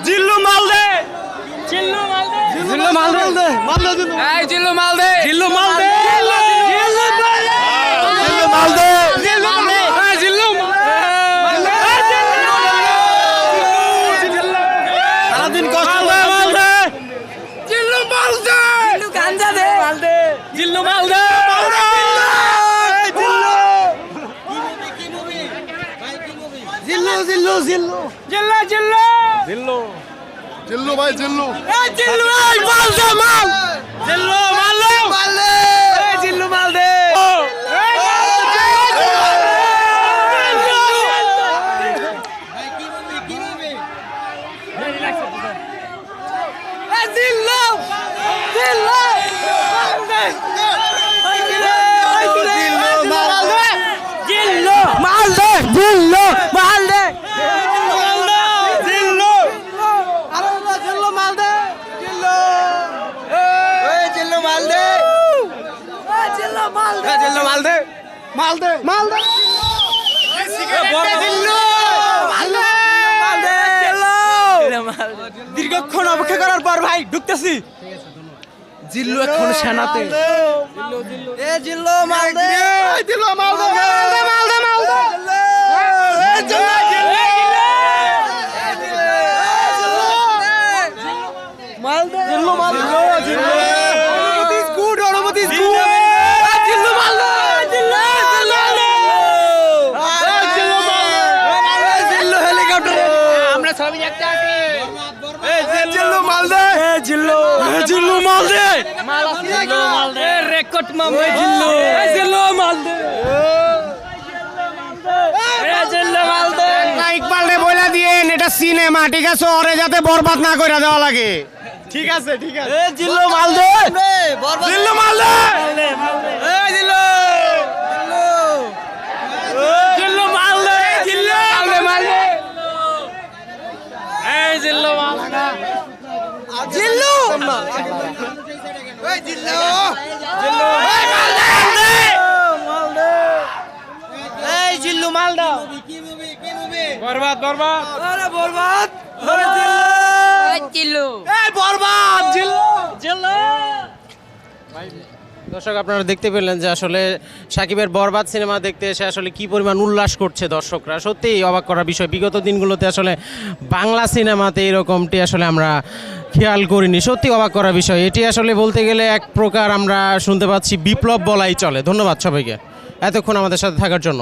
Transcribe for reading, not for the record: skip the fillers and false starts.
জিল্লু মালদে সারাদিন কষ্ট জিল্লু মালদে জিল্লু ভাই জিল্লু দীর্ঘক্ষণ অপেক্ষা করার পর ভাই ঢুকতেছি। জিল্লু এখন সেনাতে। সিনেমা ঠিক আছে, ওরে যাতে বরবাদ না করে দেওয়া লাগে। ঠিক আছে ঠিক আছে। জিল্লু মালদে জিল্লু মালদে জিল্লু মালদে জিল্লু মালদে এই জিল্লু মালদে জিল্লু এই জিল্লু জিল্লু এই মালদে এই জিল্লু মালদা বরবাদ বরবাদ আরে বরবাদ আরে জিল্লু এই বরবাদ জিল্লু জিল্লু। দর্শক আপনারা দেখতে পেলেন যে আসলে সাকিবের বরবাদ সিনেমা দেখতে এসে আসলে কি পরিমাণ উল্লাস করছে দর্শকরা। সত্যিই অবাক করার বিষয়, বিগত দিনগুলোতে আসলে বাংলা সিনেমাতে এরকমটি আসলে আমরা খেয়াল করিনি। সত্যি অবাক করার বিষয়, এটি আসলে বলতে গেলে এক প্রকার আমরা শুনতে পাচ্ছি বিপ্লব বলাই চলে। ধন্যবাদ সবাইকে এতক্ষণ আমাদের সাথে থাকার জন্য।